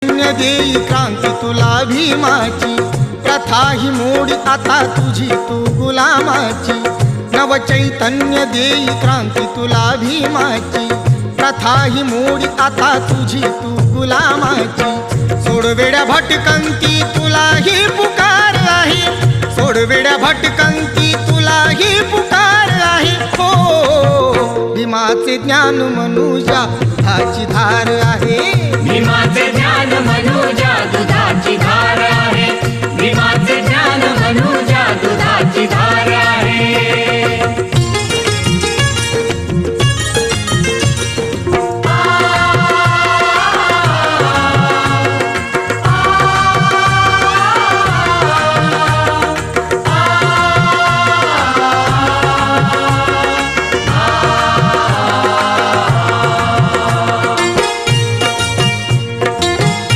देई क्रांती तुला भीमाची, प्रथा ही मोडी आता तुझी तू गुलामाची. नवचैतन्य देई क्रांती तुला भीमाची, प्रथा ही मोडी आता तुझी तू गुलामाची. सोड वेड्या भटकंती तुला ही पुकार आहे, सोड वेड्या भटकंती तुला ही पुकार आहे. हो भीमाचे ज्ञान मनुजा हाची धार आहे, भीमाचे